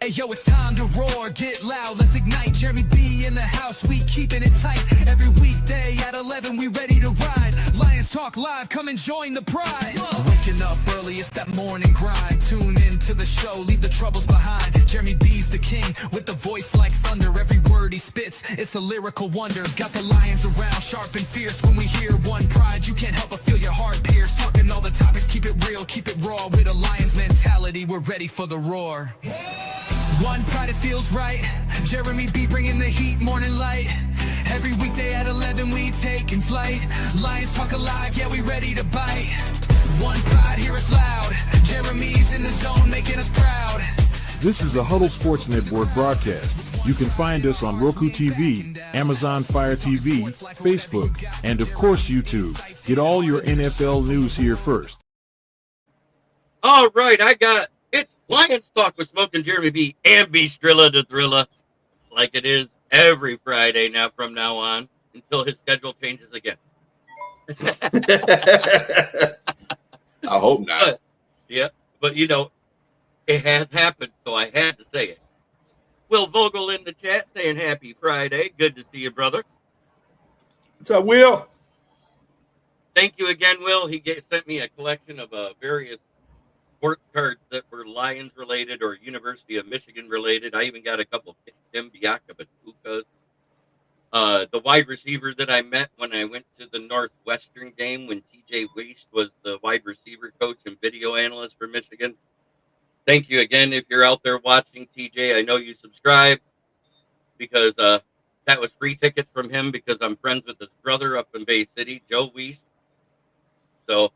Hey yo, it's time to roar, get loud, let's ignite. Jeremy B in the house, we keeping it tight. Every weekday at 11, we ready to ride. Lions Talk Live, come and join the pride. Waking up early, it's that morning grind. Tune in to the show, leave the troubles behind. Jeremy B's the king, with the voice like thunder. Every word he spits, it's a lyrical wonder. Got the lions around, sharp and fierce. When we hear one pride, you can't help but feel your heart pierce. Talking all the topics, keep it real, keep it raw. With a Lions mentality, we're ready for the roar. One pride, it feels right. Jeremy B bringing the heat, morning light. Every weekday at 11, we taking flight. Lions Talk Alive, yeah, we ready to bite. One pride, hear us loud. Jeremy's in the zone, making us proud. This is a Huddle Sports Network broadcast. You can find us on Roku TV, Amazon Fire TV, Facebook, and of course YouTube. Get all your NFL news here first. All right, it's Lions Talk with Smoke and Jeremy B and Bstrilla the Thrilla, like it is every Friday now from now on until his schedule changes again. I hope not. But you know, it has happened, so I had to say it. Will Vogel in the chat saying happy Friday. Good to see you, brother. What's up, Will? Thank you again, Will. He sent me a collection of various sports cards that were Lions related or University of Michigan related. I even got a couple of Tim Biaka Batukas. The wide receiver that I met when I went to the Northwestern game when TJ Waste was the wide receiver coach and video analyst for Michigan. Thank you again if you're out there watching, TJ. I know you subscribe because that was free tickets from him because I'm friends with his brother up in Bay City, Joe Weiss. So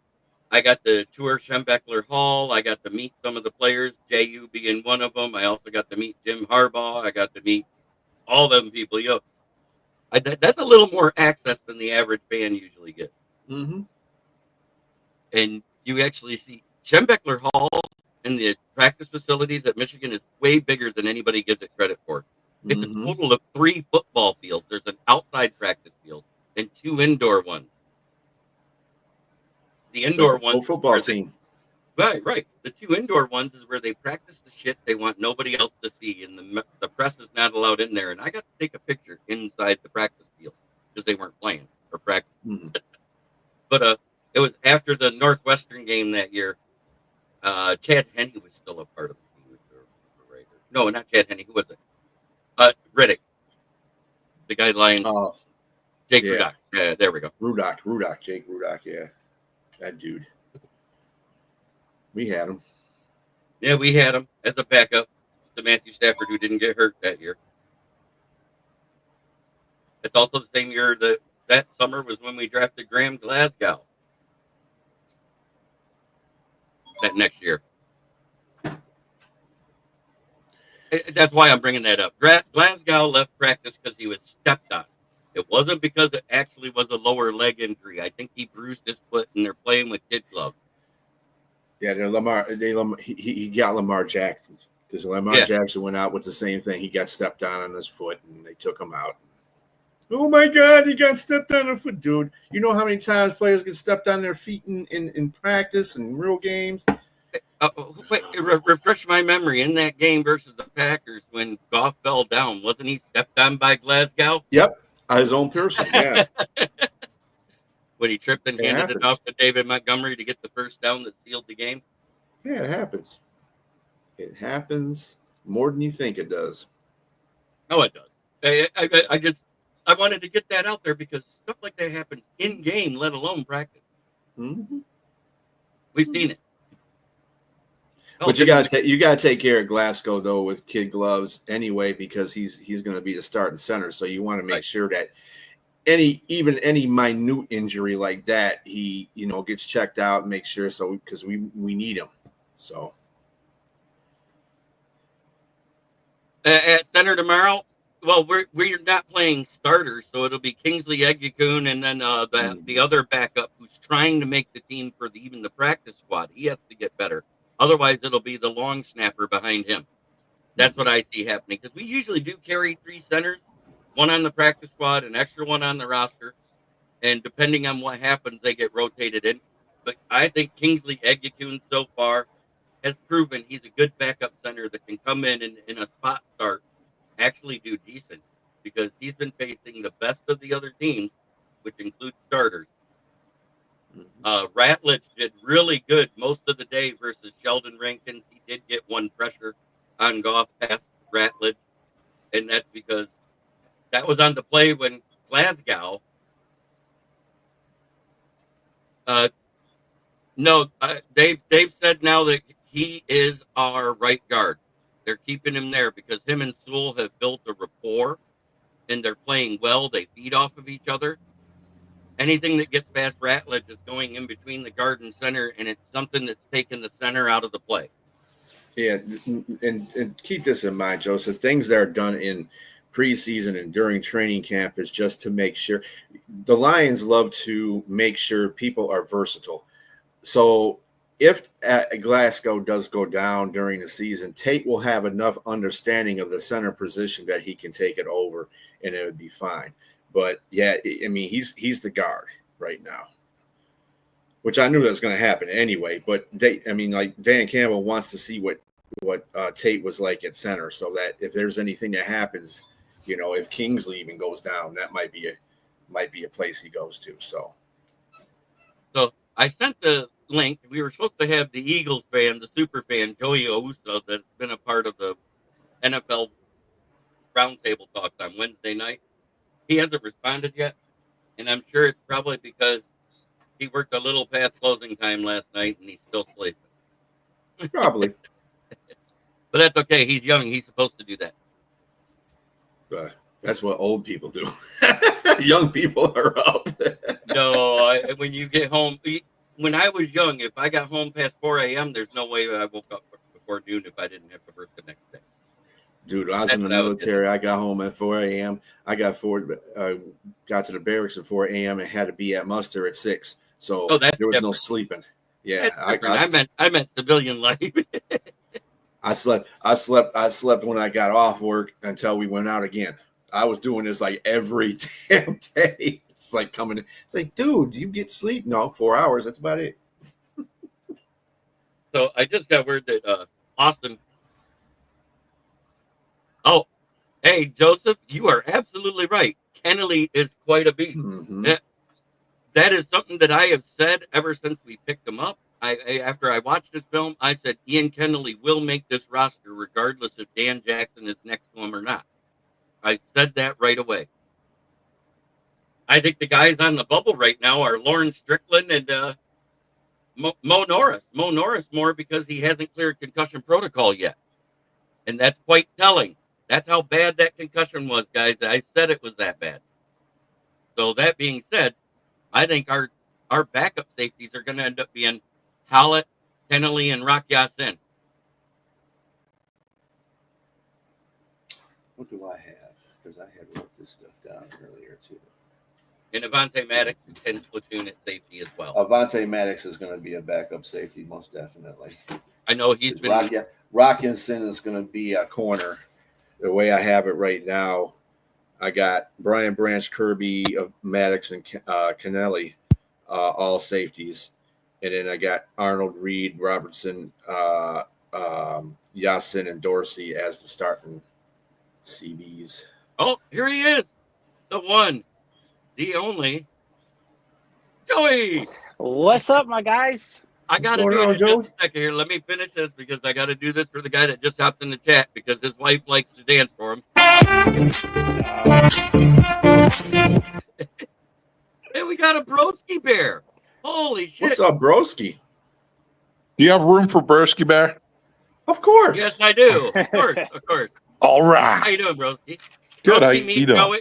I got to tour Schembechler Hall. I got to meet some of the players, JU being one of them. I also got to meet Jim Harbaugh. I got to meet all them people. You know, that's a little more access than the average fan usually gets. Mm-hmm. And you actually see Schembechler Hall and the practice facilities at Michigan is way bigger than anybody gives it credit for. It's a total of 3 football fields. There's an outside practice field and 2 indoor ones. The indoor ones, football team. Right. The 2 indoor ones is where they practice the shit they want nobody else to see, and the press is not allowed in there. And I got to take a picture inside the practice field because they weren't playing or practice. Mm-hmm. But it was after the Northwestern game that year. Chad Henne was still a part of the team. No, not Chad Henne. Who was it? Riddick, the guy Lions. Jake Rudock. Yeah, there we go. Rudock, Jake Rudock. Yeah. That dude. We had him. Yeah, we had him as a backup to Matthew Stafford, who didn't get hurt that year. It's also the same year that summer was when we drafted Graham Glasgow. That next year. That's why I'm bringing that up. Glasgow left practice because he was stepped on. It wasn't because it actually was a lower leg injury. I think he bruised his foot, and they're playing with kid gloves. Yeah, he got Lamar Jackson because Lamar Jackson went out with the same thing. He got stepped on his foot, and they took him out. Oh my God, he got stepped on his foot, dude! You know how many times players get stepped on their feet in practice and real games? Wait, refresh my memory. In that game versus the Packers, when Goff fell down, wasn't he stepped on by Glasgow? Yep. His own person, yeah. When he tripped and handed it off to David Montgomery to get the first down that sealed the game? Yeah, it happens. It happens more than you think it does. Oh, it does. I wanted to get that out there because stuff like that happens in game, let alone practice. Mm-hmm. We've seen it. But you gotta take care of Glasgow though with kid gloves anyway because he's going to be the starting center. So you want to make sure that any minute injury like that he gets checked out and make sure because we need him. So at center tomorrow, well we're not playing starters, so it'll be Kingsley Egukun and then the other backup who's trying to make the team for even the practice squad. He has to get better. Otherwise, it'll be the long snapper behind him. That's what I see happening. Because we usually do carry 3 centers, 1 on the practice squad, an extra 1 on the roster. And depending on what happens, they get rotated in. But I think Kingsley Egukun so far has proven he's a good backup center that can come in a spot start, actually do decent, because he's been facing the best of the other teams, which includes starters. Ratledge did really good most of the day versus Sheldon Rankins. He did get one pressure on Goff past Ratledge, and that's because that was on the play when Glasgow. They've said now that he is our right guard. They're keeping him there because him and Sewell have built a rapport, and they're playing well. They feed off of each other. Anything that gets past Ratledge is going in between the guard and center, and it's something that's taken the center out of the play. Yeah, and keep this in mind, Joseph. Things that are done in preseason and during training camp is just to make sure. The Lions love to make sure people are versatile. So if Glasgow does go down during the season, Tate will have enough understanding of the center position that he can take it over, and it would be fine. But yeah, I mean, he's the guard right now, which I knew that was going to happen anyway. But Dan Campbell wants to see what Tate was like at center, so that if there's anything that happens, if Kingsley even goes down, that might be a place he goes to. So I sent the link. We were supposed to have the Eagles fan, the super fan Joey Ouso, that's been a part of the NFL roundtable talks on Wednesday night. He hasn't responded yet, and I'm sure it's probably because he worked a little past closing time last night and he's still sleeping. Probably. But that's okay. He's young. He's supposed to do that. That's what old people do. Young people are up. No, when you get home, when I was young, if I got home past 4 a.m., there's no way I woke up before noon if I didn't have to work the next day. Dude, I was in the military. I got home at 4 a.m. I got to the barracks at 4 a.m. and had to be at muster at 6. So there was no sleeping. Yeah, I meant civilian life. I slept when I got off work until we went out again. I was doing this like every damn day. It's like coming. It's like, dude, you get sleep? No, 4 hours. That's about it. So I just got word that Austin. Oh, hey, Joseph, you are absolutely right. Kennelly is quite a beast. Mm-hmm. That is something that I have said ever since we picked him up. After I watched this film, I said Ian Kennelly will make this roster regardless if Dan Jackson is next to him or not. I said that right away. I think the guys on the bubble right now are Lauren Strickland and Mo Norris. Mo Norris more because he hasn't cleared concussion protocol yet. And that's quite telling. That's how bad that concussion was, guys. I said it was that bad. So that being said, I think our backup safeties are going to end up being Hallett, Kennelly, and Rock Ya-Sin. What do I have? Because I had wrote this stuff down earlier, too. And Avante Maddox can platoon at safety as well. Avante Maddox is going to be a backup safety, most definitely. I know he's been... Rockinson is going to be a corner. The way I have it right now, I got Brian Branch, Kirby, Maddox, and Kennelly, all safeties. And then I got Arnold, Reed, Robertson, Ya-Sin, and Dorsey as the starting CBs. Oh, here he is. The one, the only, Joey. What's up, my guys? I got to do it in just a second here. Let me finish this because I got to do this for the guy that just hopped in the chat because his wife likes to dance for him. Hey, we got a Broski Bear. Holy shit. What's up, Broski? Do you have room for Broski Bear? Of course. Yes, I do. Of course. All right. How you doing, Broski? Good. How you doing?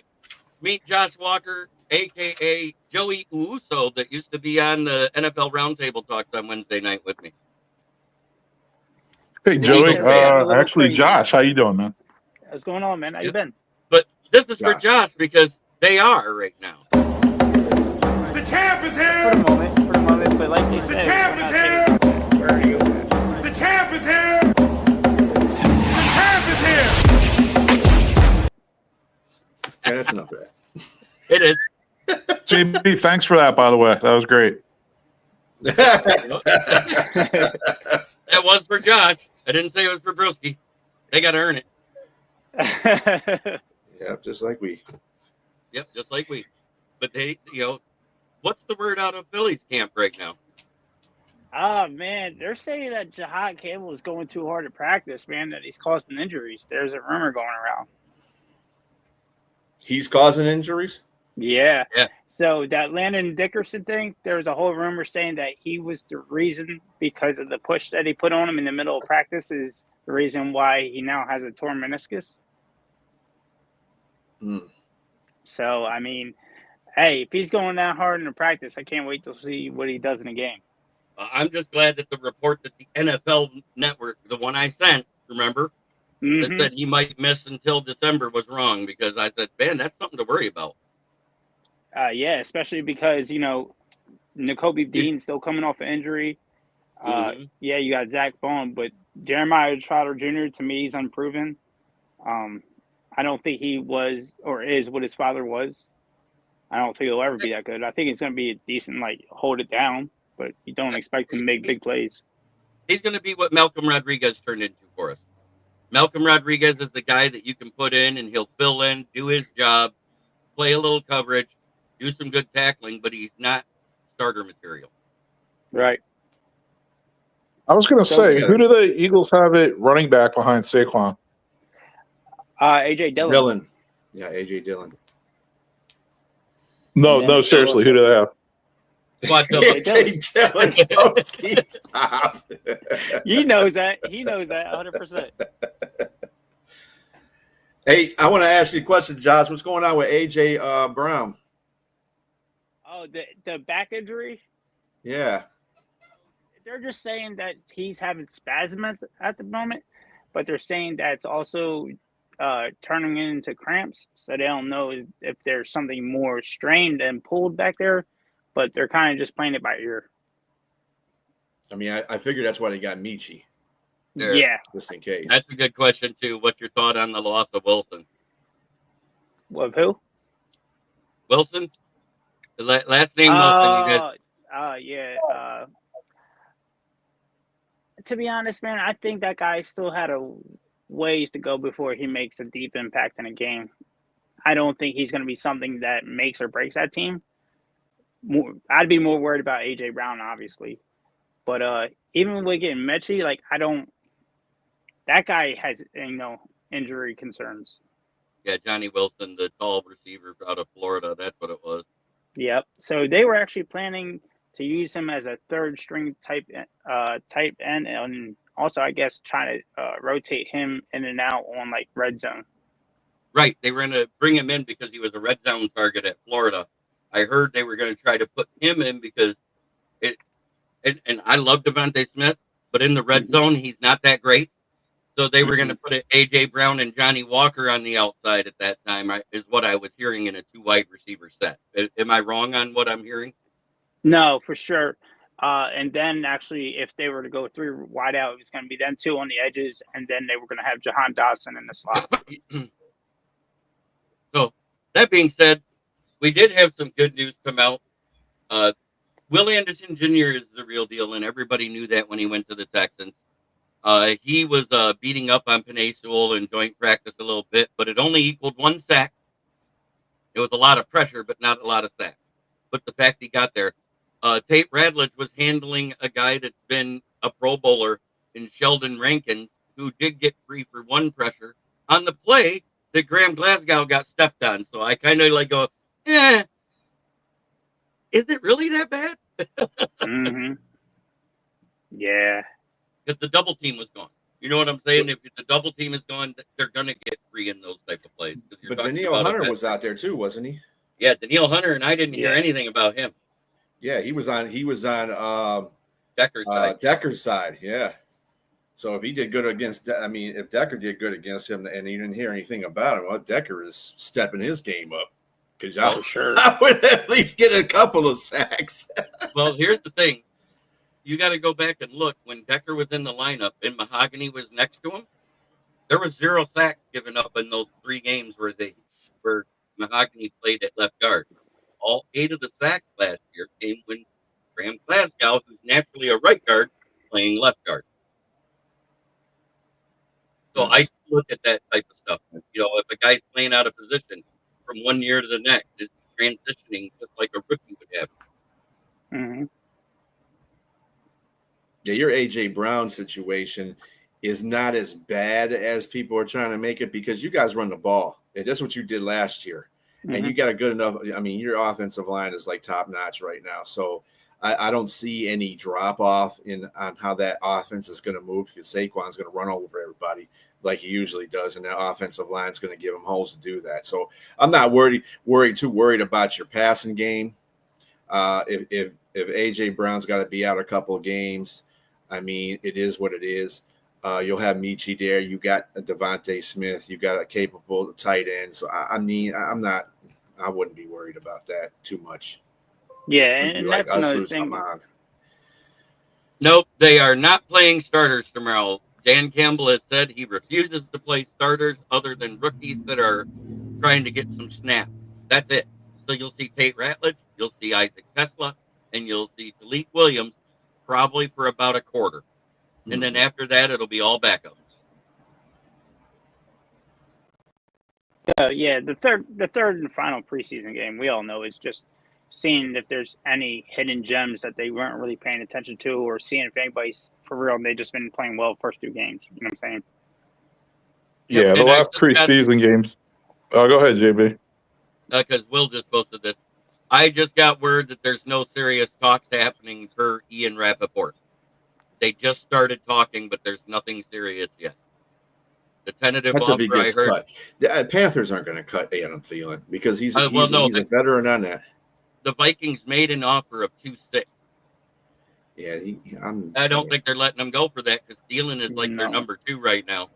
Meet Josh Walker, a.k.a. Joey Ouso, that used to be on the NFL Roundtable Talks on Wednesday night with me. Hey, Joey. Actually, Josh, how you doing, man? What's going on, man? How you been? But this is for Josh because they are right now. The champ is here! For the moment, but like they said, the champ is here! Where are you? The champ is here! The champ is here! Yeah, that's enough of that. It is. JB, thanks for that, by the way. That was great. That was for Josh. I didn't say it was for Brewski. They got to earn it. Yeah, just like we. Yep, just like we. But they, what's the word out of Philly's camp right now? Oh man, they're saying that Jahad Campbell is going too hard to practice, man, that he's causing injuries. There's a rumor going around. He's causing injuries? Yeah. Yeah. So that Landon Dickerson thing, there was a whole rumor saying that he was the reason because of the push that he put on him in the middle of practice is the reason why he now has a torn meniscus. So, I mean, hey, if he's going that hard in the practice, I can't wait to see what he does in a game. I'm just glad that the report that the NFL Network, the one I sent, remember, that said he might miss until December was wrong, because I said, man, that's something to worry about. Yeah, especially because, Nakobe Dean's still coming off an injury. Yeah, you got Zach Bond, but Jeremiah Trotter Jr., to me, he's unproven. I don't think he was or is what his father was. I don't think he'll ever be that good. I think he's going to be a decent, hold it down, but you don't expect him to make big plays. He's going to be what Malcolm Rodriguez turned into for us. Malcolm Rodriguez is the guy that you can put in, and he'll fill in, do his job, play a little coverage, do some good tackling, but he's not starter material. Right. I was going to say, who do the Eagles have at running back behind Saquon? AJ Dillon. Dillon. Yeah, AJ Dillon. No, seriously, who do they have? AJ Dillon. Stop. He knows that. He knows that 100%. Hey, I want to ask you a question, Josh. What's going on with AJ Brown? Oh, the back injury? Yeah. They're just saying that he's having spasms at the moment, but they're saying that it's also turning into cramps. So they don't know if there's something more strained and pulled back there, but they're kind of just playing it by ear. I mean, I figured that's why they got Michi. There. Yeah. Just in case. That's a good question, too. What's your thought on the loss of Wilson? Of who? Wilson? The last name Wilson. Yeah. To be honest, man, I think that guy still had a ways to go before he makes a deep impact in a game. I don't think he's going to be something that makes or breaks that team. I'd be more worried about AJ Brown, obviously. But even with getting Mechie, that guy has, injury concerns. Yeah, Johnny Wilson, the tall receiver out of Florida. That's what it was. Yep. So they were actually planning to use him as a third string type end, and also I guess trying to rotate him in and out on red zone. Right. They were going to bring him in because he was a red zone target at Florida. I heard they were going to try to put him in because and I love Devontae Smith, but in the red zone, he's not that great. So they were going to put AJ Brown and Johnny Walker on the outside at that time, is what I was hearing in a 2 wide receiver set. Am I wrong on what I'm hearing? No, for sure. And then actually, if they were to go 3 wide out, it was going to be them 2 on the edges, and then they were going to have Jahan Dotson in the slot. So that being said, we did have some good news come out. Will Anderson Jr. is the real deal, and everybody knew that when he went to the Texans. He was beating up on Penei Sewell in joint practice a little bit, but it only equaled 1 sack. It was a lot of pressure, but not a lot of sacks. But the fact he got there. Tate Radledge was handling a guy that's been a Pro Bowler in Sheldon Rankins, who did get free for 1 pressure on the play that Graham Glasgow got stepped on. So I kind of go, is it really that bad? Mm-hmm. Yeah. Because the double team was gone. You know what I'm saying? If the double team is gone, they're going to get free in those type of plays. But Danielle Hunter was out there too, wasn't he? Yeah, Danielle Hunter, and I didn't hear anything about him. Yeah, he was on Decker's side. Yeah. So if he did good against, if Decker did good against him, and you didn't hear anything about him, well, Decker is stepping his game up. Because I would at least get a couple of sacks. Well, here's the thing. You got to go back and look. When Decker was in the lineup and Mahogany was next to him, there was 0 sacks given up in those 3 games where Mahogany played at left guard. All 8 of the sacks last year came when Graham Glasgow, who's naturally a right guard, playing left guard. So I look at that type of stuff. You know, if a guy's playing out of position from one year to the next, is transitioning just like a rookie would have. Mm-hmm. Yeah, your AJ Brown situation is not as bad as people are trying to make it because you guys run the ball. And that's what you did last year. And you got a good enough. I mean, your offensive line is like top notch right now. So I don't see any drop off on how that offense is going to move because Saquon's going to run over everybody like he usually does, and that offensive line is going to give him holes to do that. So I'm not too worried about your passing game. If AJ Brown's got to be out a couple of games, I mean, it is what it is. You'll have Michi there. You got Devontae Smith. You got a capable tight end. So I mean, I wouldn't be worried about that too much. Yeah, and like that's another thing. Nope, they are not playing starters tomorrow. Dan Campbell has said he refuses to play starters other than rookies that are trying to get some snaps. That's it. So you'll see Tate Ratledge, you'll see Isaac Teslaa, and you'll see Talik Williams probably for about a quarter. And then after that, it'll be all backup. Yeah, the third and final preseason game, we all know, is just seeing if there's any hidden gems that they weren't really paying attention to, or seeing if anybody's for real. They just been playing well first two games. You know what I'm saying? Yeah, the last preseason games. Oh, go ahead, JB. Because Will just posted this. I just got word that there's no serious talks happening per Ian Rappaport. They just started talking, but there's nothing serious yet. The tentative offer I heard. Cut. The Panthers aren't going to cut Adam Thielen because he's a veteran on that. The Vikings made an offer of 2.6. Yeah, I don't think they're letting him go for that because Thielen is like their number 2 right now.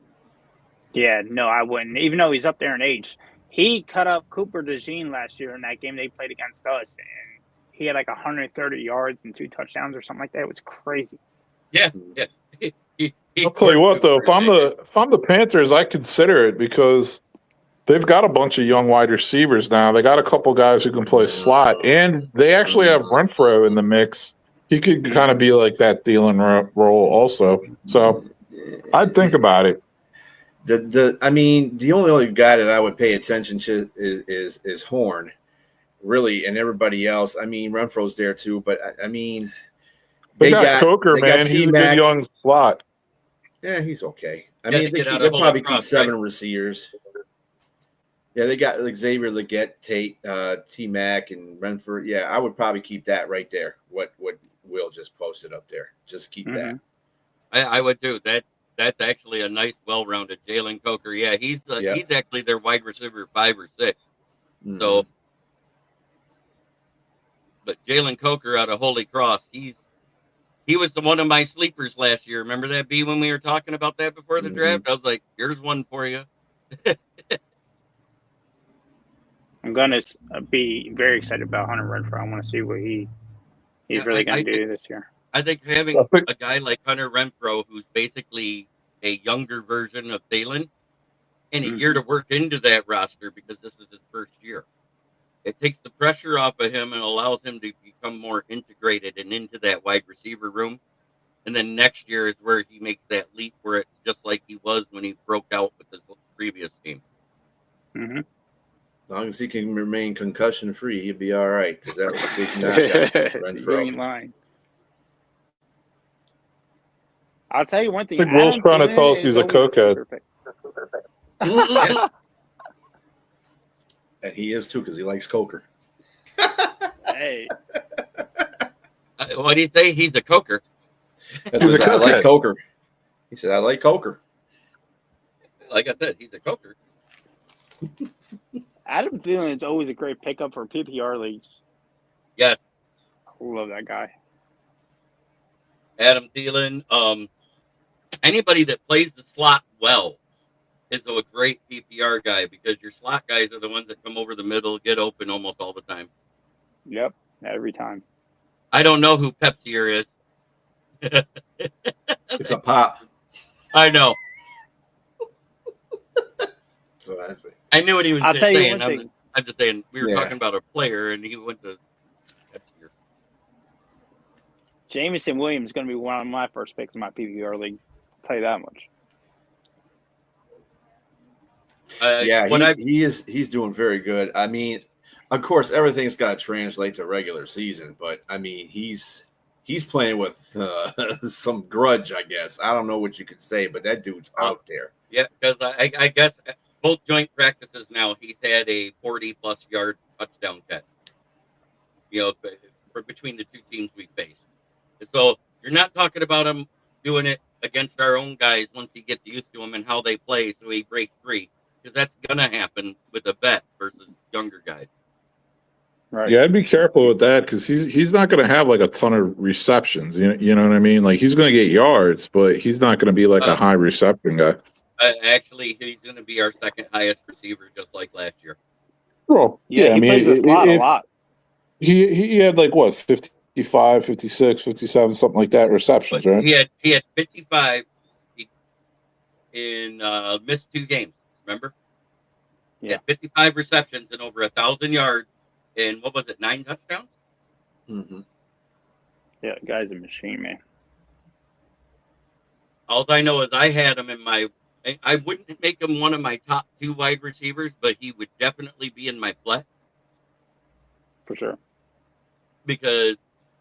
Yeah, no, I wouldn't. Even though he's up there in age, he cut up Cooper DeJean last year in that game they played against us, and he had like 130 yards and 2 touchdowns or something like that. It was crazy. Yeah. I'll tell you what, though, if I'm the Panthers, I consider it because they've got a bunch of young wide receivers now. They got a couple guys who can play slot, and they actually have Renfro in the mix. He could kind of be like that Thielen role also. So I'd think about it. I mean, the only guy that I would pay attention to is Horn, really, and everybody else. I mean, Renfro's there too, but I mean, they got Coker, man. He's a good young slot. Yeah, he's okay. I mean, they'll probably keep 7 receivers. Yeah, they got Xavier Legette, Tate, T-Mac, and Renfro. Yeah, I would probably keep that right there. What Will just posted up there. Just keep that. I would too. That's actually a nice, well-rounded Jalen Coker. Yeah, he's actually their wide receiver 5 or 6. So, but Jalen Coker out of Holy Cross, he was one of my sleepers last year. Remember that, B, when we were talking about that before the draft? I was like, here's one for you. I'm going to be very excited about Hunter Renfrow. I want to see what he's really going to do this year. I think having a guy like Hunter Renfrow, who's basically a younger version of Thielen, and a year to work into that roster because this is his first year. It takes the pressure off of him and allows him to become more integrated and into that wide receiver room. And then next year is where he makes that leap where it's just like he was when he broke out with his previous team. As long as he can remain concussion-free, he'll be all right because that was a big knockout. Green line. I'll tell you one thing. I think Will's trying to tell us he's a cokehead. And he is, too, because he likes Coker. Hey. What do you say? He's a Coker. I like Coker. He said, I like Coker. Like I said, he's a Coker. Adam Thielen is always a great pickup for PPR leagues. Yes. I love that guy. Adam Thielen. Anybody that plays the slot well is a great PPR guy because your slot guys are the ones that come over the middle, get open almost all the time. Yep, every time. I don't know who Pepsier is. It's a pop. I know. So I say. I knew what he was I'll tell you saying. one thing. I'm just saying we were talking about a player and he went to Pepsier. Jameson Williams is going to be one of my first picks in my PPR league. I'll tell you that much. He's doing very good. I mean, of course, everything's got to translate to regular season, but I mean, he's playing with some grudge, I guess. I don't know what you could say, but that dude's out there. Yeah, because I guess both joint practices now, he's had a 40-plus yard touchdown catch. For between the two teams we face. So you're not talking about him doing it against our own guys once he gets used to them and how they play, so he breaks free. Because that's gonna happen with a vet versus younger guys. Right. Yeah, I'd be careful with that because he's not going to have like a ton of receptions. You know what I mean? Like he's going to get yards, but he's not going to be like a high reception guy. Actually, he's going to be our second highest receiver, just like last year. Well, yeah, he plays the slot a lot. He had like what 55, 56, 57, something like that receptions, right? He had 55 in missed 2 games. Remember? He had 55 receptions and over 1,000 yards. And what was it, 9 touchdowns? Mm-hmm. Yeah, the guy's a machine, man. All I know is I had him in my. I wouldn't make him one of my top 2 wide receivers, but he would definitely be in my flex for sure. Because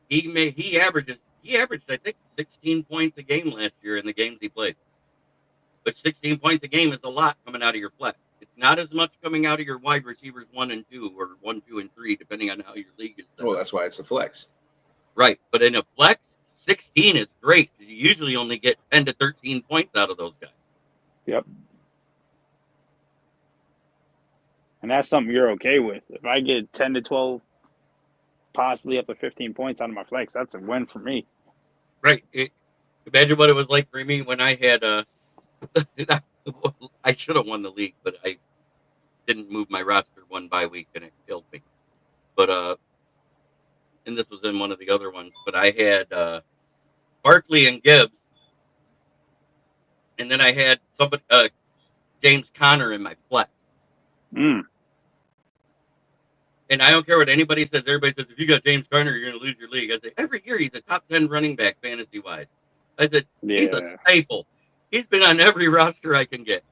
he averaged I think 16 points a game last year in the games he played. But 16 points a game is a lot coming out of your flex. It's not as much coming out of your wide receivers 1 and 2 or 1, 2, and 3, depending on how your league is set. Well, that's why it's a flex. Right. But in a flex, 16 is great. You usually only get 10 to 13 points out of those guys. Yep. And that's something you're okay with. If I get 10 to 12, possibly up to 15 points out of my flex, that's a win for me. Right. Imagine what it was like for me when I had I should have won the league, but I didn't move my roster 1 bye week, and it killed me. But and this was in one of the other ones. But I had Barkley and Gibbs, and then I had somebody James Conner in my flex. Mm. And I don't care what anybody says. Everybody says if you got James Conner, you're going to lose your league. I say every year he's a top 10 running back fantasy wise. I said he's a staple. He's been on every roster I can get.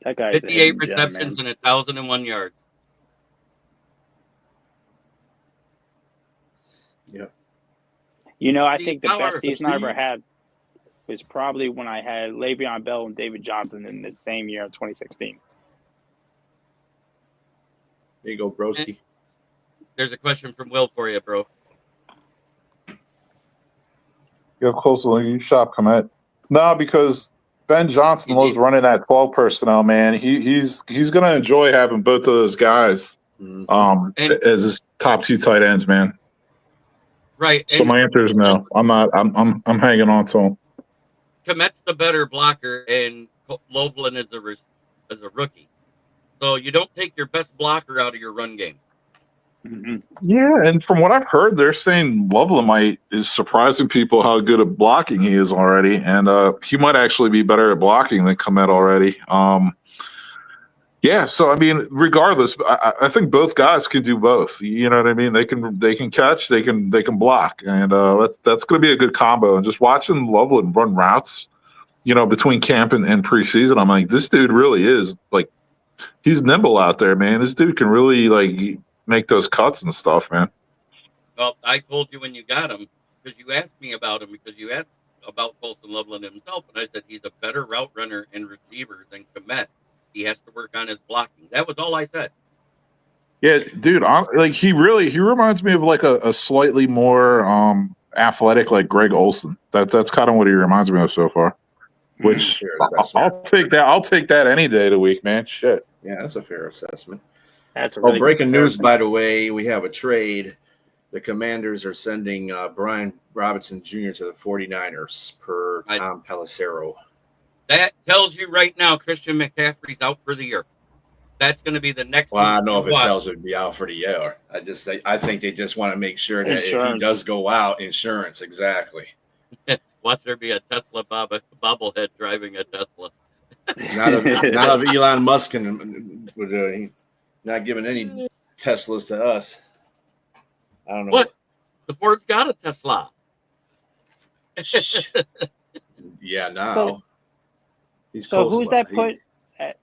That guy 58 receptions and 1,001 yards. Yeah. I think the best season I ever had was probably when I had Le'Veon Bell and David Johnson in the same year, 2016. There you go, broski. There's a question from Will for you, bro. Go closer to you shop, Komet. No, because Ben Johnson was running that 12 personnel, man. He's going to enjoy having both of those guys as his top 2 tight ends, man. Right. So my answer is no. I'm not. I'm hanging on to him. Komet's the better blocker, and Loveland is a rookie. So you don't take your best blocker out of your run game. Mm-hmm. Yeah, and from what I've heard, they're saying Loveland is surprising people how good at blocking he is already, and he might actually be better at blocking than Komet already. Yeah, so I mean, regardless, I think both guys can do both. You know what I mean? They can catch, they can block, and that's going to be a good combo. And just watching Loveland run routes, between camp and preseason, I'm like, this dude really is like, he's nimble out there, man. This dude can really like make those cuts and stuff, man. Well, I told you when you got him because you asked me about him because you asked about Colson Loveland himself, and I said he's a better route runner and receiver than Komet. He has to work on his blocking. That was all I said. Yeah, dude, he reminds me of like a slightly more athletic like Greg Olsen. That's kind of what he reminds me of so far. Which I'll take that. I'll take that any day of the week, man. Shit. Yeah, that's a fair assessment. That's a really breaking news, by the way. We have a trade. The Commanders are sending Brian Robinson Jr. to the 49ers per Tom Pelissero. That tells you right now Christian McCaffrey's out for the year. That's going to be the next. Well, I don't know if it tells him to be out for the year. I think they just want to make sure that if he does go out, insurance, exactly. Watch there be a Tesla bobblehead driving a Tesla. Not of Elon Musk and not giving any Teslas to us. I don't know. What? The Ford's got a Tesla. Yeah, now. So who's that put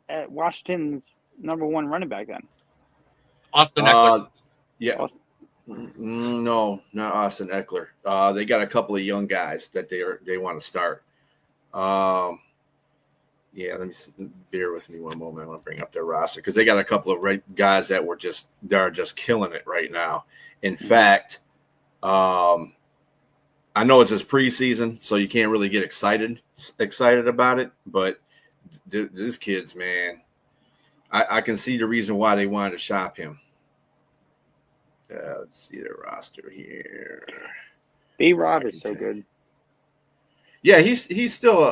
at Washington's #1 running back then? Austin Eckler. Yeah. Austin. No, not Austin Eckler. They got a couple of young guys that they want to start. Yeah, let me bear with me one moment. I want to bring up their roster because they got a couple of guys that are just killing it right now. In fact, I know it's his preseason, so you can't really get excited about it. But these kids, man, I can see the reason why they wanted to shop him. Let's see the roster here. B-Rob is so good. Yeah, he's still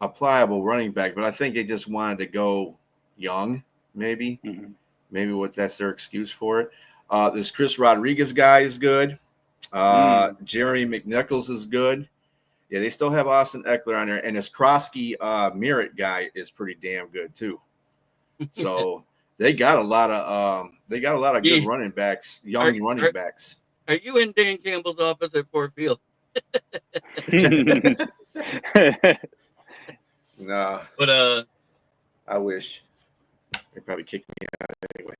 a pliable running back, but I think they just wanted to go young, maybe. Mm-hmm. Maybe that's their excuse for it. This Chris Rodriguez guy is good. Jerry McNichols is good. Yeah, they still have Austin Eckler on there, and this Krosky Merritt guy is pretty damn good too. So they got a lot of good running backs, young running backs. Are you in Dan Campbell's office at Ford Field? No, but I wish. They probably kicked me out anyway.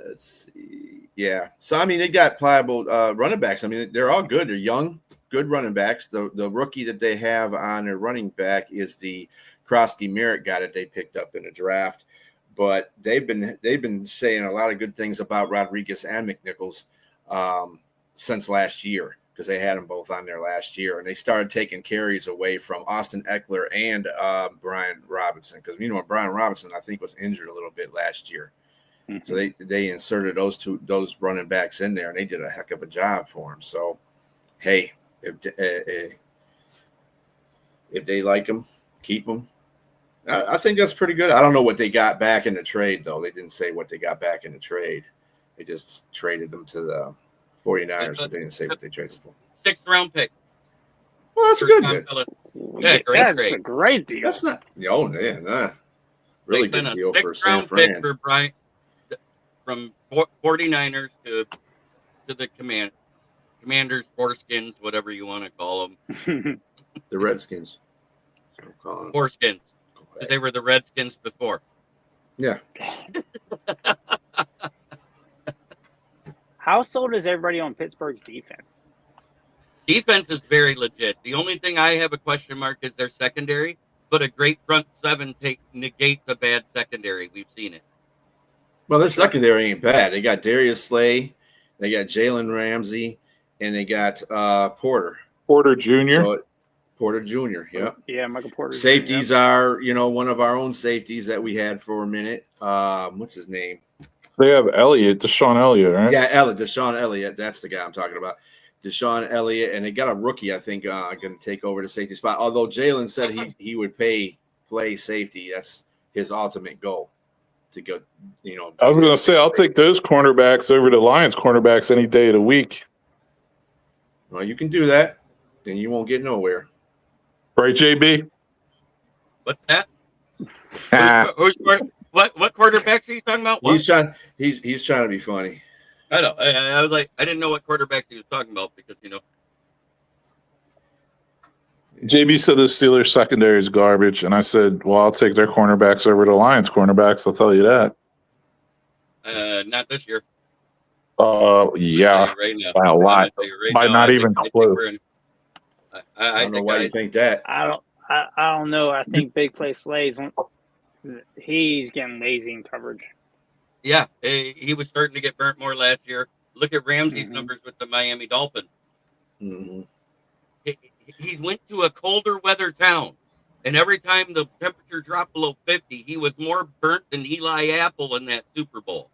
Let's see. Yeah. So I mean, they got pliable running backs. I mean, they're all good. They're young, good running backs. The rookie that they have on their running back is the Krosky Merritt guy that they picked up in the draft. But they've been saying a lot of good things about Rodriguez and McNichols since last year, because they had them both on there last year, and they started taking carries away from Austin Eckler and Brian Robinson, because Brian Robinson I think was injured a little bit last year. Mm-hmm. So they inserted those running backs in there, and they did a heck of a job for him. So hey, if they like them, keep them. I think that's pretty good. I don't know what they got back in the trade, though. They didn't say what they got back in the trade. They just traded them to the 49ers, but they didn't say what they traded for. 6th round pick. Well, that's a good deal. Yeah, That's a great deal. That's not. Oh, yeah, nah. Really good deal for San 6th round pick Fran. for Brian, from 49ers to the Commanders, Foreskins, whatever you want to call them. The Redskins. Foreskins. Because they were the Redskins before. Yeah. How sold is everybody on Pittsburgh's defense? Defense is very legit. The only thing I have a question mark is their secondary, but a great front seven negates a bad secondary. We've seen it. Well, their secondary ain't bad. They got Darius Slay, they got Jalen Ramsey, and they got Porter. Porter Jr. So, Porter Jr. Yep. Yeah, Michael Porter. Safeties are, one of our own safeties that we had for a minute. What's his name? They have Deshaun Elliott, right? Yeah, Deshaun Elliott. That's the guy I'm talking about. Deshaun Elliott, and they got a rookie, I think, going to take over the safety spot. Although Jalen said he would play safety. That's his ultimate goal to go. I was going to say, I'll take those cornerbacks over the Lions cornerbacks any day of the week. Well, you can do that, then you won't get nowhere. Right, JB? What's that? What quarterbacks are you talking about? What? He's trying to be funny. I know. I was like, I didn't know what quarterbacks he was talking about because JB said the Steelers secondary is garbage, and I said, well, I'll take their cornerbacks over the Lions cornerbacks. I'll tell you that. Not this year. Yeah, right now. by a lot. By not even close. I don't know why you think that. I don't know. I think Big Play Slay's he's getting lazy in coverage. Yeah, he was starting to get burnt more last year. Look at Ramsey's numbers with the Miami Dolphins. Mm-hmm. He went to a colder weather town, and every time the temperature dropped below 50, he was more burnt than Eli Apple in that Super Bowl.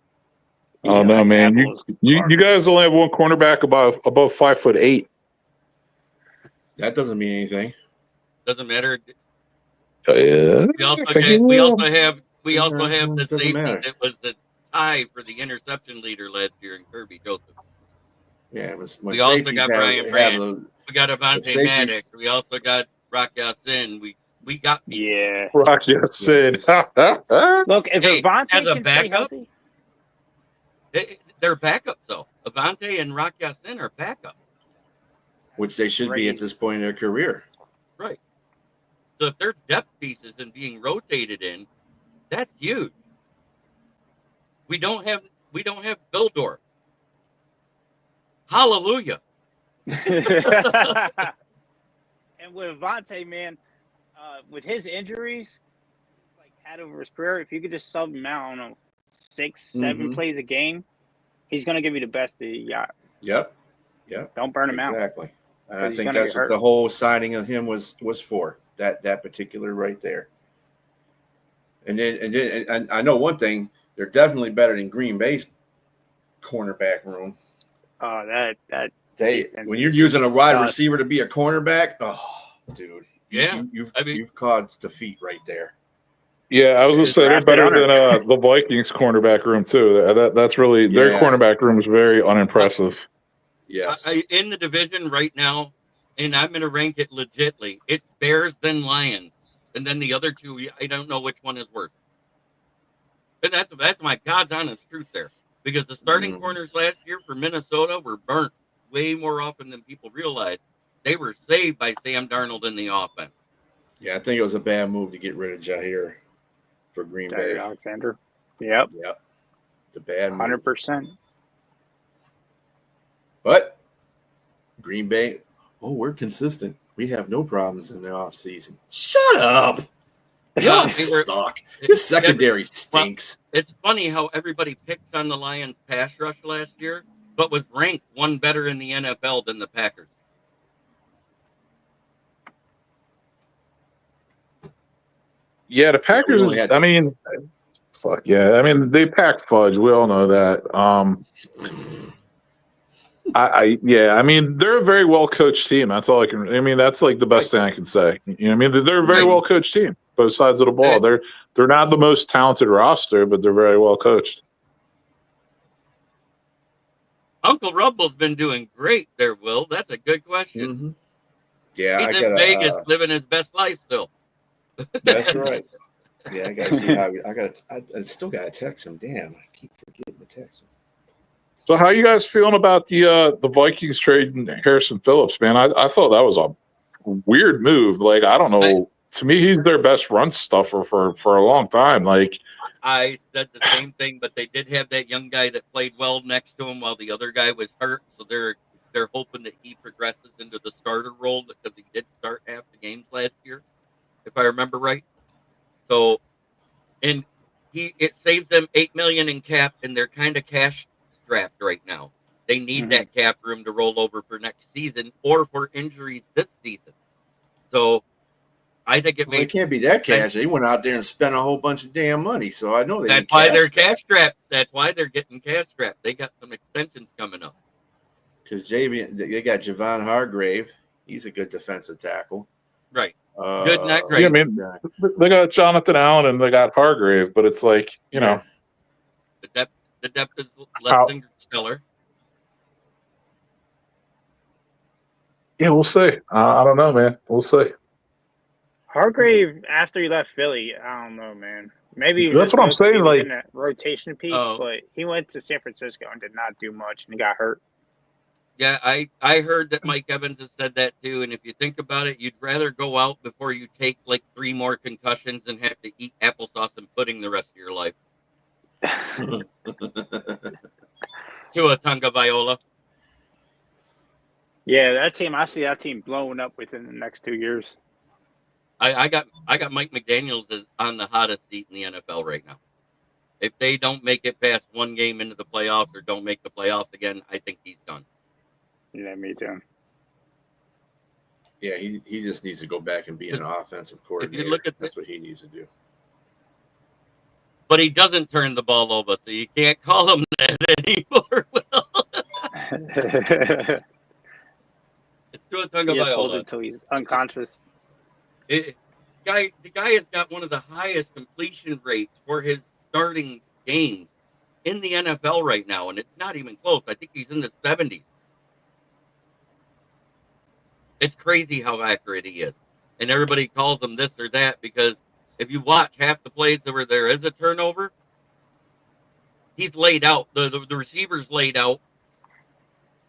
Oh no, man! You guys only have one cornerback above 5'8". That doesn't mean anything. Doesn't matter. Yeah. We also have the safety that was the tie for the interception leader last year in Kirby Joseph. Yeah, it was. We also got Brian Brandt. We got Avante Maddox. We also got Rock Ya-Sin. We got people. Yeah. Rock Ya-Sin. Look, if Avante as a can backup, stay healthy, they're backups though. Avante and Rock Ya-Sin are backups. Which they should be at this point in their career. Right. So if they're depth pieces and being rotated in, that's huge. We don't have Bildor. Hallelujah. And with Avonte, man, with his injuries, like had over his career, if you could just sub him out, I don't know, 6-7 plays a game, he's gonna give you the best that you got. Yep. Don't burn him out. Exactly. I He's think gonna that's get what the hurt. whole signing of him was for. That particular right there. And I know one thing, they're definitely better than Green Bay's cornerback room. That When you're using a wide receiver to be a cornerback, dude. Yeah. You've caused defeat right there. Yeah, I was going to say they're better than the Vikings cornerback room too. That's really their cornerback room is very unimpressive. Yes. In the division right now, and I'm going to rank it legitly. It's Bears, then Lions, and then the other two. I don't know which one is worse. And that's my God's honest truth there, because the starting corners last year for Minnesota were burnt way more often than people realize. They were saved by Sam Darnold in the offense. Yeah, I think it was a bad move to get rid of Jair for Green Bay. Alexander. Yep. It's a bad move. 100%. But Green Bay, we're consistent. We have no problems in the offseason. Shut up. Y'all suck. Your secondary stinks. Well, it's funny how everybody picks on the Lions pass rush last year, but was ranked one better in the NFL than the Packers. Yeah, the Packers. I mean, fuck yeah. I mean, they packed fudge. We all know that. I mean, they're a very well coached team. That's all I can. I mean, that's like the best thing I can say. You know, what I mean, they're a very well coached team, both sides of the ball. They're not the most talented roster, but they're very well coached. Uncle Rubble's been doing great there, Will. That's a good question. Yeah, he's in Vegas living his best life still. That's right. Yeah, I gotta see how I still gotta text him. Damn, I keep forgetting to text him. So how you guys feeling about the Vikings trading Harrison Phillips, man? I thought that was a weird move. Like, I don't know. To me, he's their best run stuffer for a long time. Like, I said the same thing, but they did have that young guy that played well next to him while the other guy was hurt. So they're hoping that he progresses into the starter role because he did start half the games last year, if I remember right. So, and it saves them $8 million in cap, and they're kind of cash strapped right now. They need that cap room to roll over for next season or for injuries this season. So, I think it can't be that cash. They went out there and spent a whole bunch of damn money. So I know that's why they're cash strapped. That's why they're getting cash strapped. They got some extensions coming up. Because they got Javon Hargrave. He's a good defensive tackle. Right. Good, not great. Yeah, I mean, they got Jonathan Allen and they got Hargrave, but it's like, you know. The depth is less than stellar. Yeah, we'll see. I don't know, man. We'll see. Hargrave, after he left Philly, I don't know, man. Maybe that's what I'm saying. Like, in that rotation piece, but he went to San Francisco and did not do much, and he got hurt. Yeah, I heard that Mike Evans has said that too. And if you think about it, you'd rather go out before you take like 3 more concussions and have to eat applesauce and pudding the rest of your life. Tua Tagovailoa. Yeah, that team. I see that team blowing up within the next 2 years. I got Mike McDaniels on the hottest seat in the NFL right now. If they don't make it past one game into the playoffs or don't make the playoffs again, I think he's done. Yeah, me too. Yeah, he just needs to go back and be an offensive coordinator. If you look at that's what he needs to do. But he doesn't turn the ball over, so you can't call him that anymore. It's Tua Tagovailoa until he's unconscious. The guy has got one of the highest completion rates for his starting games in the NFL right now, and it's not even close. I think he's in the 70s. It's crazy how accurate he is. And everybody calls him this or that because if you watch half the plays where there is a turnover, he's laid out. The receiver's laid out,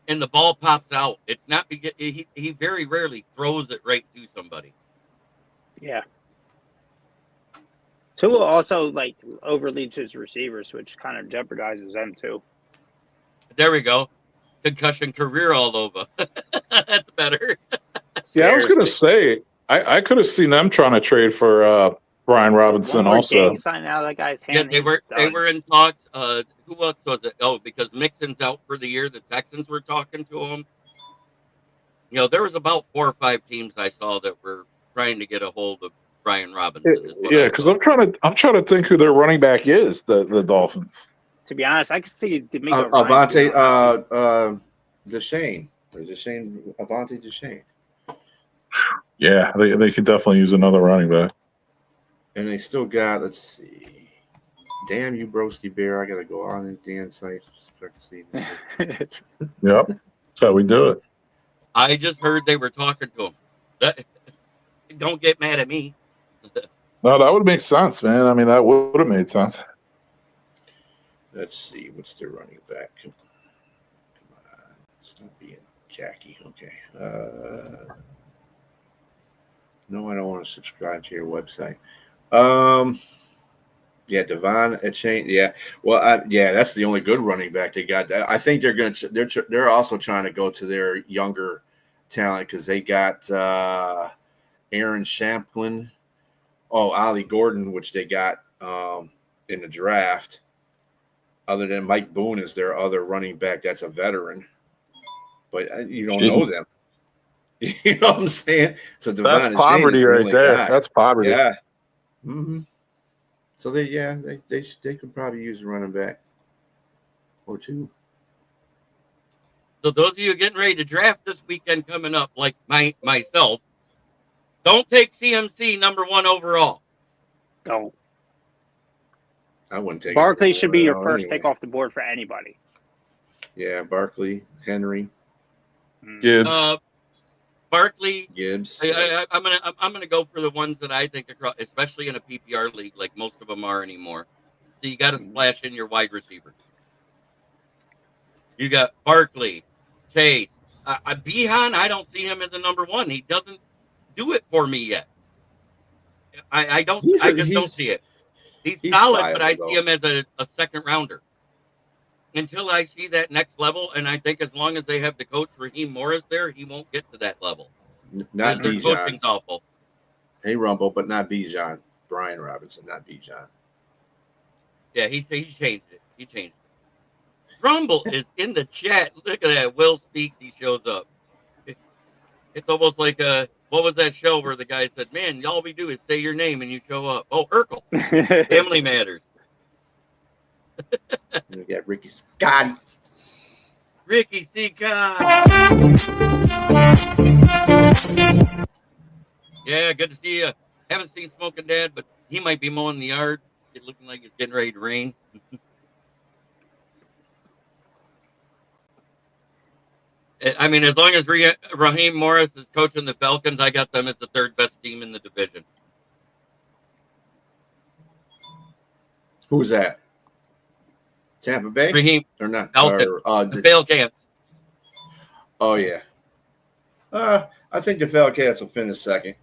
and the ball pops out. It's not he very rarely throws it right to somebody. Yeah. Tua also like overleads his receivers, which kind of jeopardizes them too. There we go. Concussion career all over. That's better. Yeah, I was going to Seriously. say, I could have seen them trying to trade for Brian Robinson One more also. gang sign out of that guy's Yeah, hand. they were done. in talks. Who else was it? Oh, because Mixon's out for the year. The Texans were talking to him. You know, there was about 4 or 5 teams I saw that were trying to get a hold of Brian Robinson. Yeah, because I'm trying to think who their running back is. The Dolphins. To be honest, I could see D'Amico Avante Deshane. Avante Deshane. Yeah, they could definitely use another running back. And they still got, let's see. Damn you, Broski Bear. I got to go on the damn site to see this. Yep. That's how we do it. I just heard they were talking to him. Don't get mad at me. No, that would make sense, man. I mean, that would have made sense. Let's see. What's their running back? Come on. It's not being Jackie. Okay. No, I don't want to subscribe to your website. Yeah, Devon Achane. Yeah, well, that's the only good running back they got. I think they're also trying to go to their younger talent because they got Aaron Champlin, Ollie Gordon, which they got in the draft. Other than Mike Boone is their other running back that's a veteran, but you don't know them. You know what I'm saying? So that's poverty right there. Guy. That's poverty. Yeah. Mm-hmm. So they could probably use a running back or two. So those of you getting ready to draft this weekend coming up, like myself, don't take CMC number 1 overall. Don't. I wouldn't take Barkley should be your first pick off the board for anybody. Yeah, Barkley, Henry, Gibbs. Barkley, Gibbs. I'm gonna go for the ones that I think across, especially in a PPR league, like most of them are anymore. So you got to splash in your wide receiver. You got Barkley, Chase, Behan. I don't see him as a number 1. He doesn't do it for me yet. I just don't see it. He's solid, but I see him as a second rounder. Until I see that next level, and I think as long as they have the coach Raheem Morris there, he won't get to that level. Not Bijan. Coaching's awful. Hey, Rumble, but not Bijan. Brian Robinson, not Bijan. Yeah, he changed it. He changed it. Rumble is in the chat. Look at that. Will speaks. He shows up. It's almost like what was that show where the guy said, "Man, all we do is say your name and you show up." Oh, Urkel. Family Matters. We got Ricky Scott. Ricky Scott. Yeah, good to see you. Haven't seen Smoking Dad, but he might be mowing the yard. It's looking like it's getting ready to rain. I mean, as long as Raheem Morris is coaching the Falcons, I got them as the 3rd best team in the division. Who's that? Tampa Bay? Raheem or not? Falcons. The Falcons. Oh yeah. I think the Falcons will finish second.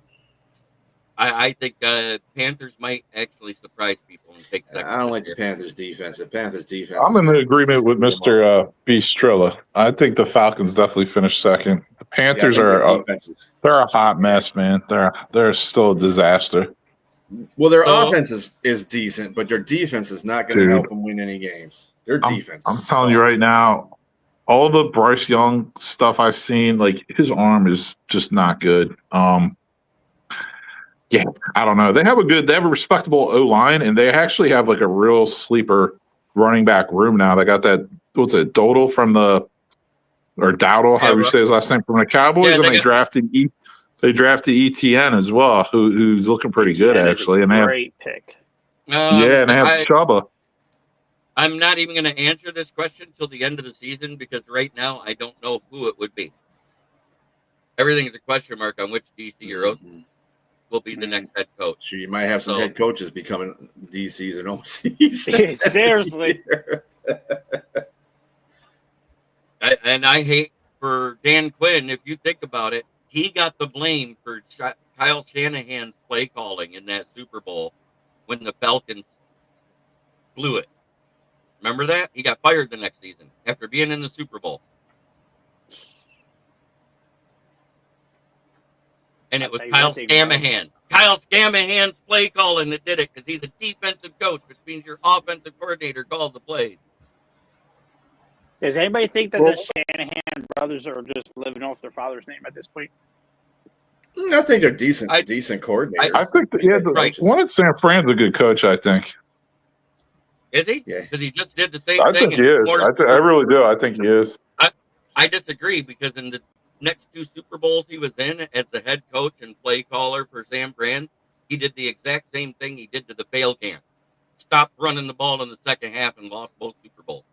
I think Panthers might actually surprise people and take second. I don't like the Panthers defense. The Panthers defense. I'm in agreement with Mr. Bstrilla. I think the Falcons definitely finish second. The Panthers they're a hot mess, man. They're still a disaster. Well, their offense is decent, but their defense is not going to help them win any games. Their defense. I'm telling you right now, all the Bryce Young stuff I've seen, like his arm is just not good. Yeah, I don't know. They have a respectable O-line, and they actually have like a real sleeper running back room now. They got that, what's it, Dowdle Dowdle, however you say his last name, from the Cowboys, and they drafted ETN as well, who's looking pretty good actually. And great pick. And they have Chuba. I'm not even going to answer this question till the end of the season because right now I don't know who it would be. Everything is a question mark on which DC or will be the next head coach. So you might have some head coaches becoming DCs and OCs. Seriously. And I hate for Dan Quinn, if you think about it, he got the blame for Kyle Shanahan's play calling in that Super Bowl when the Falcons blew it. Remember that? He got fired the next season after being in the Super Bowl. And it was Kyle Shanahan. Kyle Shanahan's play calling that did it because he's a defensive coach, which means your offensive coordinator calls the plays. Does anybody think that the Shanahan brothers are just living off their father's name at this point? I think they're decent coordinators. I think the one at San Fran's a good coach. I think. Is he? Yeah. Because he just did the same I thing. think he is. I really do. I think he is. I disagree because in the next 2 Super Bowls he was in as the head coach and play caller for San Fran, he did the exact same thing he did to the fail can. Stopped running the ball in the second half and lost both Super Bowls.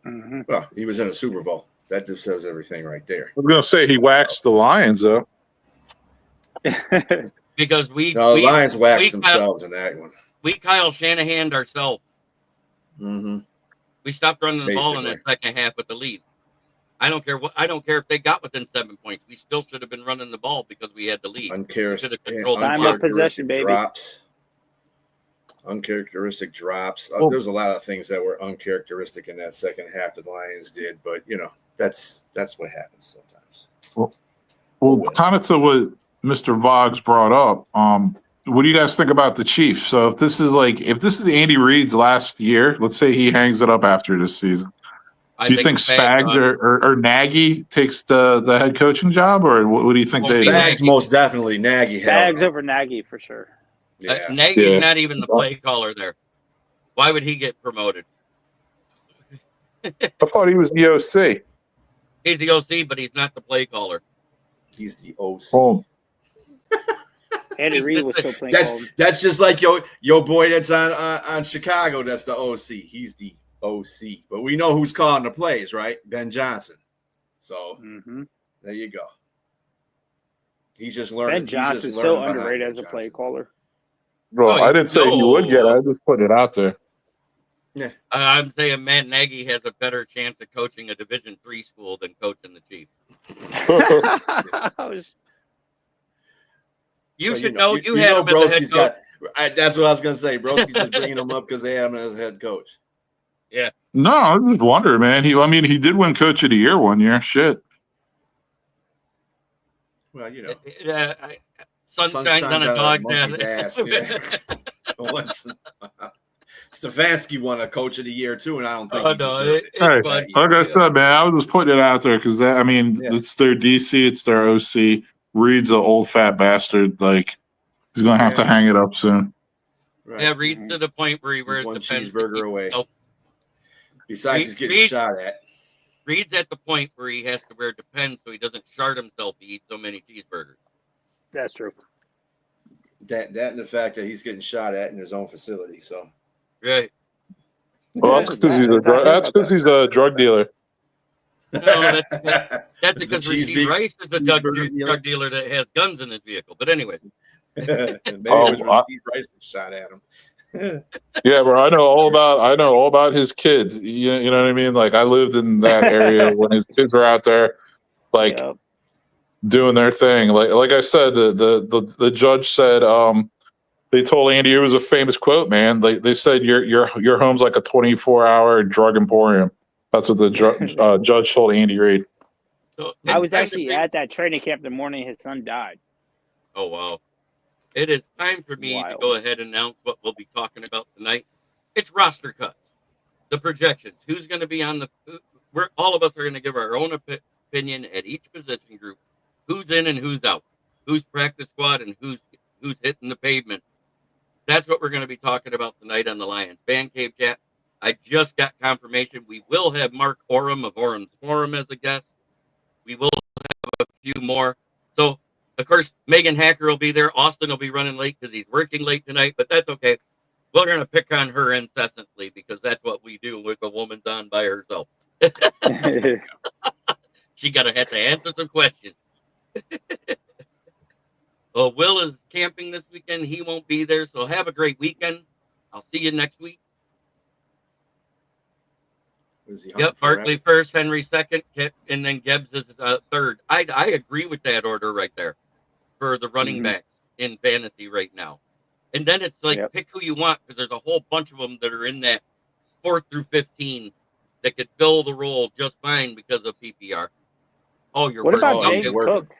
Mm-hmm. Well, he was in a Super Bowl. That just says everything right there. I was going to say he waxed the Lions, though. Because the Lions waxed themselves in that one. We Kyle Shanahan ourselves. Mm-hmm. We stopped running the ball in that second half with the lead. I don't care if they got within 7 points. We still should have been running the ball because we had the lead. Possession, baby. Uncharacteristic drops. There's a lot of things that were uncharacteristic in that second half that the Lions did, but that's what happens sometimes. Well, kind of to what Mr. Voggs brought up. What do you guys think about the Chiefs? So if this is Andy Reid's last year, let's say he hangs it up after this season. Do you think Spags or Nagy takes the head coaching job, or what do you think they do? Spags most definitely. Nagy. Spags over Nagy for sure. Yeah. Nagy's not even the play caller there. Why would he get promoted? I thought he was the OC. He's the OC, but he's not the play caller. He's the OC. Oh. Andy Reid was still playing. That's just like your boy that's on Chicago. That's the OC. He's the OC. But we know who's calling the plays, right? Ben Johnson. So there you go. He's just learning. Ben Johnson's so underrated as a play caller. Bro, I didn't say he would get it. I just put it out there. Yeah, I'm saying Matt Nagy has a better chance of coaching a Division III school than coaching the Chiefs. You should know. You had him as the head coach. That's what I was going to say. Broski's just bringing him up because they have him as head coach. Yeah. No, I just wonder, man. He did win Coach of the Year one year. Shit. Well, sun shines on a dog's ass. Yeah. Stefanski won a Coach of the Year too, and I don't think. Like I said, man, I was just putting it out there because it's their DC, it's their OC. Reed's an old fat bastard. Like he's gonna have to hang it up soon. Right. Yeah, Reed's to the point where he wears one the cheeseburger away. Besides, he's getting shot at. Reed's at the point where he has to wear Depends so he doesn't shard himself to eat so many cheeseburgers. That's true. That and the fact that he's getting shot at in his own facility. So. Right. Well, that's because he's a drug dealer. No, that's because Rasheed Rice is a drug dealer that has guns in his vehicle. But anyway. Maybe it was Rasheed Rice that shot at him. Yeah, bro. I know all about his kids. You know what I mean? Like I lived in that area when his kids were out there, doing their thing. Like I said, the judge said they told Andy, it was a famous quote, man. They said your home's like a 24-hour drug emporium. That's what the judge told Andy Reid. So, I was actually at that training camp the morning his son died. Oh wow! It is time for me to go ahead and announce what we'll be talking about tonight. It's roster cuts, the projections. Who's going to be on the? All of us are going to give our own opinion at each position group. Who's in and who's out? Who's practice squad and who's hitting the pavement? That's what we're going to be talking about tonight on the Lions Fan Cave Chat. I just got confirmation. We will have Mark Oram of Orum's Forum as a guest. We will have a few more. So, of course, Megan Hacker will be there. Austin will be running late because he's working late tonight, but that's okay. We're going to pick on her incessantly because that's what we do when a woman's on by herself. She got to have to answer some questions. Well, Will is camping this weekend. He won't be there, so have a great weekend. I'll see you next week. Yep, Barkley first, Henry second, and then Gibbs is third. I agree with that order right there for the running backs. in fantasy right now. And then it's like, Yep. pick who you want, because there's a whole bunch of them that are in that 4th through 15 that could fill the role just fine because of PPR. Oh, you're What about working. James Cook?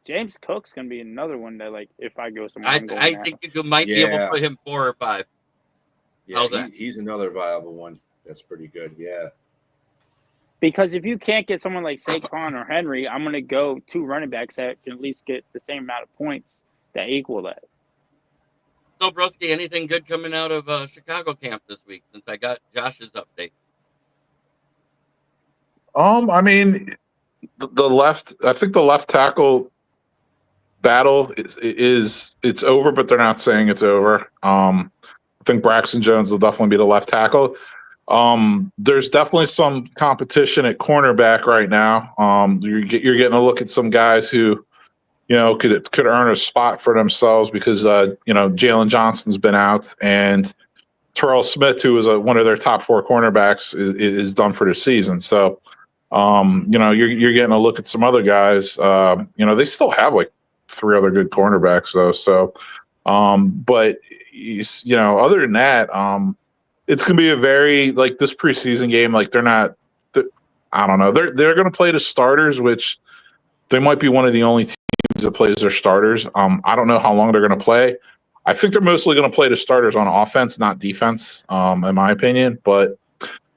James Cook's gonna be another one that, like, if I go somewhere, I'm going I now. think you might be able to put him 4 or 5. Yeah, How's that? he's another viable one. That's pretty good. Yeah. Because if you can't get someone like Saquon or Henry, I'm gonna go 2 running backs that can at least get the same amount of points that equal that. So, Broski, anything good coming out of Chicago camp this week? Since I got Josh's update. I mean, the left. I think the left tackle battle is it's over, but they're not saying it's over. I think Braxton Jones will definitely be the left tackle. There's definitely some competition at cornerback right now. You're getting a look at some guys who, could earn a spot for themselves because Jalen Johnson's been out and Terrell Smith, who was one of their top 4 cornerbacks, is done for the season. So, you're getting a look at some other guys. They still have like 3 other good cornerbacks though. So, but other than that, it's going to be a very, like, this preseason game. Like, I don't know. They're going to play the starters, which they might be one of the only teams that plays their starters. I don't know how long they're going to play. I think they're mostly going to play the starters on offense, not defense, in my opinion. But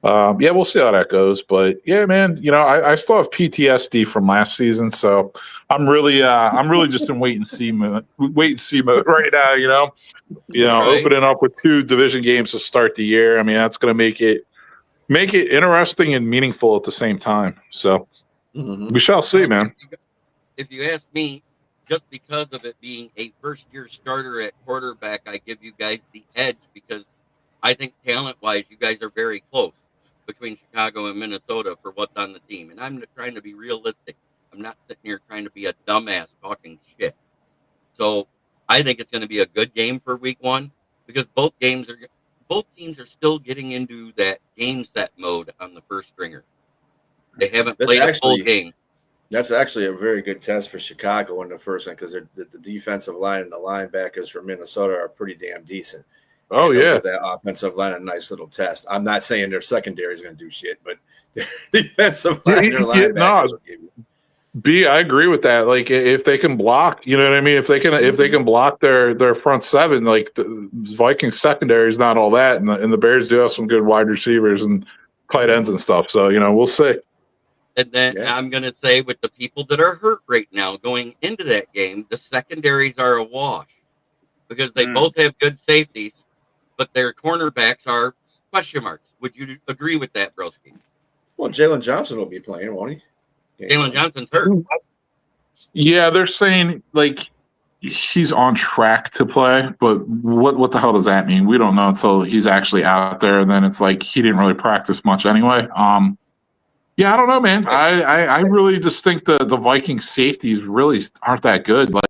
we'll see how that goes. But yeah, man, I still have PTSD from last season, so I'm really just in wait and see mode right now. Right. Opening up with 2 division games to start the year. I mean, that's going to make it interesting and meaningful at the same time. So we shall see, man. If you ask me, just because of it being a first-year starter at quarterback, I give you guys the edge because I think talent-wise, you guys are very close between Chicago and Minnesota for what's on the team. And I'm trying to be realistic. I'm not sitting here trying to be a dumbass talking shit. So I think it's going to be a good game for week 1 because both teams are still getting into that game set mode on the first stringer. They haven't played a full game. That's actually a very good test for Chicago in the first one because the defensive line and the linebackers for Minnesota are pretty damn decent. Oh, yeah. Give that offensive line a nice little test. I'm not saying their secondary is going to do shit, but their defensive line and their linebackers will give you. B, I agree with that. Like, if they can block, you know what I mean? If they can block their front 7, like the Vikings secondary is not all that, and the Bears do have some good wide receivers and tight ends and stuff. So, we'll see. And then I'm going to say with the people that are hurt right now going into that game, the secondaries are a wash because they both have good safeties, but their cornerbacks are question marks. Would you agree with that, Broski? Well, Jalen Johnson will be playing, won't he? Jalen Johnson's hurt. Yeah, they're saying, like, he's on track to play, but what the hell does that mean? We don't know until he's actually out there, and then it's like he didn't really practice much anyway. Yeah, I don't know, man. I really just think the Viking safeties really aren't that good. Like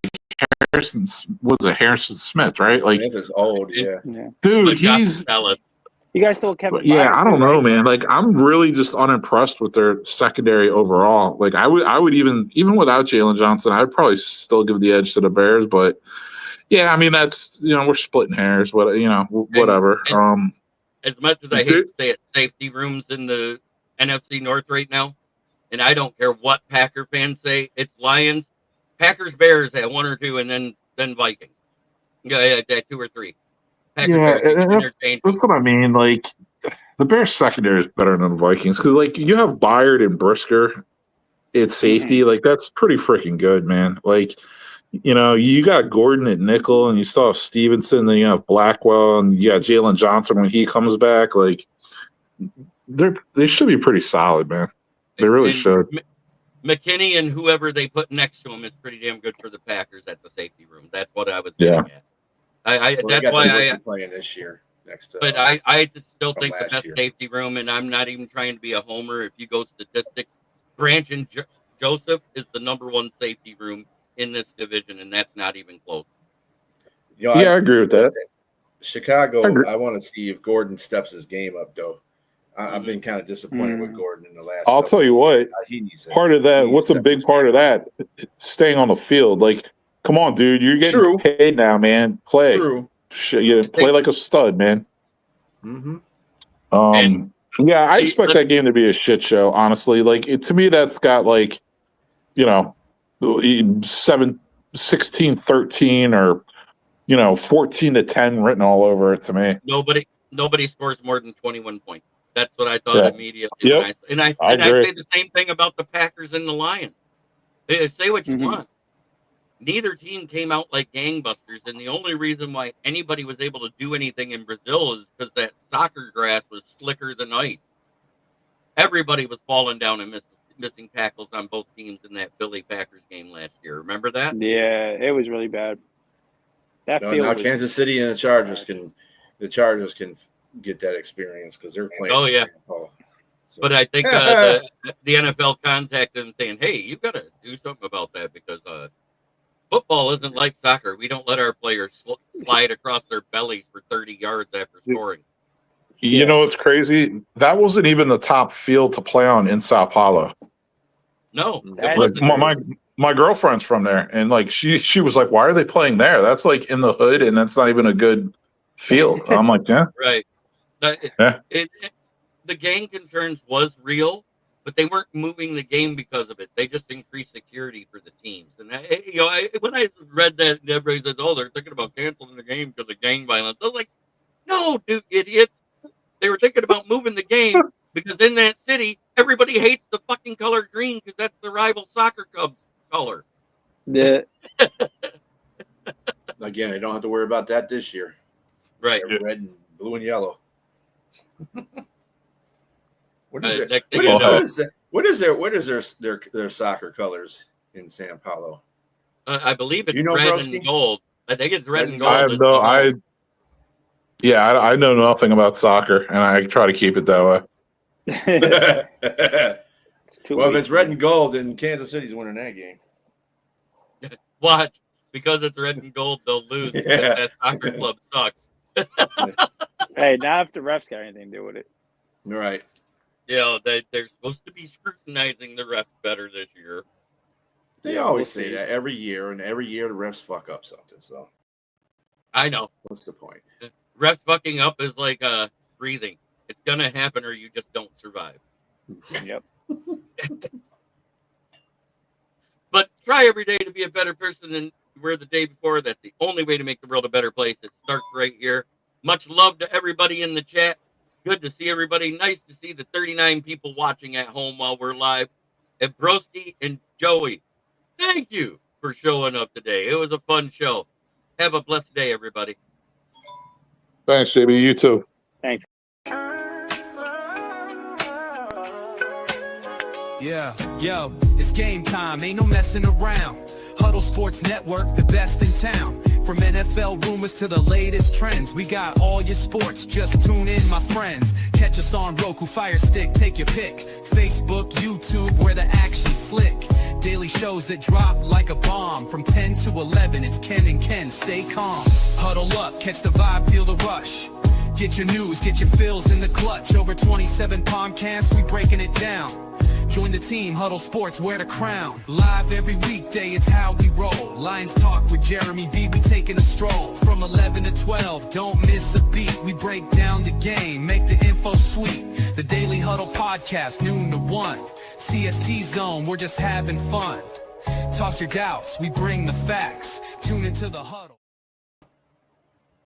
Harrison Smith, right? Like Smith is old, yeah. Dude, You guys still Kevin? Yeah, Byard I don't too, know, right? man. Like I'm really just unimpressed with their secondary overall. Like I would even without Jalen Johnson, I'd probably still give the edge to the Bears. But yeah, I mean that's we're splitting hairs. Whatever. And as much as I hate to say it, safety rooms in the NFC North right now, and I don't care what Packer fans say, it's Lions, Packers, Bears at 1 or 2, and then Vikings. Yeah, 2 or 3. Packers, Bears, that's what I mean. Like the Bears secondary is better than the Vikings because like you have Byard and Brisker at safety. Like that's pretty freaking good, man. Like you got Gordon at nickel, and you still have Stevenson. Then you have Blackwell, and you got Jalen Johnson when he comes back. Like they should be pretty solid, man. They really should. McKinney and whoever they put next to him is pretty damn good for the Packers at the safety room. That's what I was getting at. That's why I playing this year next to. But I still think the best year. safety room, and I'm not even trying to be a homer. If you go statistics, Branch and Joseph is the number 1 safety room in this division, and that's not even close. I agree with that. Chicago, I want to see if Gordon steps his game up, though. I've been kind of disappointed with Gordon in the last. I'll tell you what. Part of that. What's a big part of that? Staying on the field. Like Come on, dude. You're getting paid now, man. Play. True. Play like a stud, man. Mm-hmm. Yeah, I expect that game to be a shit show, honestly. Like, to me, that's got, like, 16-13 or, 14-10 written all over it to me. Nobody scores more than 21 points. That's what I thought immediately. Yep. I say the same thing about the Packers and the Lions. Say what you want. Neither team came out like gangbusters, and the only reason why anybody was able to do anything in Brazil is because that soccer grass was slicker than ice. Everybody was falling down and missing tackles on both teams in that Philly Packers game last year. Remember that? Yeah, it was really bad. Now Kansas City and the Chargers can get that experience because they're playing. Oh yeah. So. But I think the NFL contacted them saying, "Hey, you've got to do something about that because football isn't like soccer. We don't let our players slide across their bellies for 30 yards after scoring." You know what's crazy? That wasn't even the top field to play on in Sao Paulo. No, my girlfriend's from there, and like she was like, "Why are they playing there? That's like in the hood, and that's not even a good field." I'm like, "Yeah, right." The gang concerns was real, but they weren't moving the game because of it. They just increased security for the teams. And when I read that, everybody says, "Oh, they're thinking about canceling the game because of gang violence." I was like, "No, dude, idiot! They were thinking about moving the game because in that city, everybody hates the fucking color green because that's the rival soccer club color." Yeah. Again, I don't have to worry about that this year. Right. Red and blue and yellow. What is their soccer colors in Sao Paulo? I believe it's red Broski? and gold. I think it's red and gold. I know nothing about soccer, and I try to keep it that way. Well, if it's red and gold, then Kansas City's winning that game. Watch, because it's red and gold, they'll lose. Because that soccer club sucks. Hey, not if the refs got anything to do with it. Right. They're supposed to be scrutinizing the refs better this year. They always say that every year, and every year the refs fuck up something. So I know. What's the point? Refs fucking up is like breathing. It's gonna happen, or you just don't survive. Yep. But try every day to be a better person than you were the day before. That's the only way to make the world a better place. It starts right here. Much love to everybody in the chat. Good to see everybody. Nice to see the 39 people watching at home while we're live. And Broski and Joey, thank you for showing up today. It was a fun show. Have a blessed day, everybody. Thanks, JB. You too. Thanks. Yeah, yo, it's game time. Ain't no messing around. Huddle Sports Network, the best in town. From NFL rumors to the latest trends, we got all your sports. Just tune in, my friends. Catch us on Roku, Fire Stick, take your pick. Facebook, YouTube, where the action's slick. Daily shows that drop like a bomb. From 10 to 11, it's Ken and Ken. Stay calm. Huddle up, catch the vibe, feel the rush. Get your news, get your fills in the clutch. Over 27 podcasts, we breaking it down. Join the team, Huddle Sports, wear the crown. Live every weekday, it's how we roll. Lions Talk with Jeremy B, we taking a stroll. From 11 to 12, don't miss a beat. We break down the game, make the info sweet. The Daily Huddle Podcast, noon to 1. CST Zone, we're just having fun. Toss your doubts, we bring the facts. Tune into the Huddle.